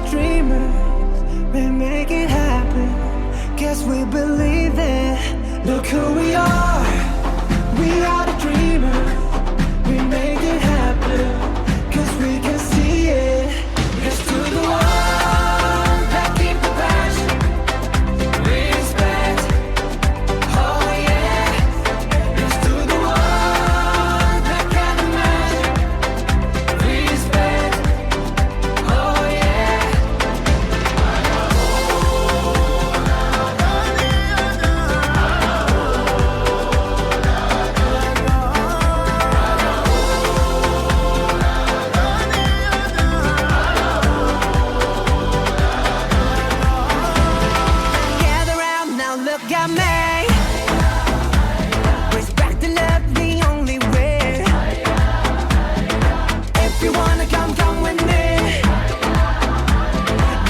the dreamers, we make it happen. Guess we believe it. Look who we are the dreamers, we make it happen. Cause we can see it. Here's to the ones that keep the passion, respect, oh yeah. Here's to the ones that can't imagine, respect, oh yeah. Gather round now, look at me. Respect and love the only way. If you wanna come, come with me.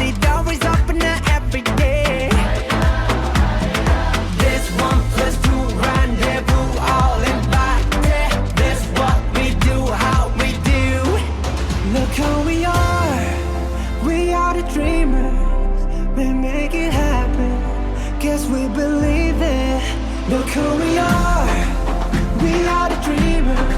The door is open every day. This 1+2 rendezvous, all invited. This what we do, how we do. Look who we are the dreamers, we make it happen. Guess we believe it. Look who we are the dreamers,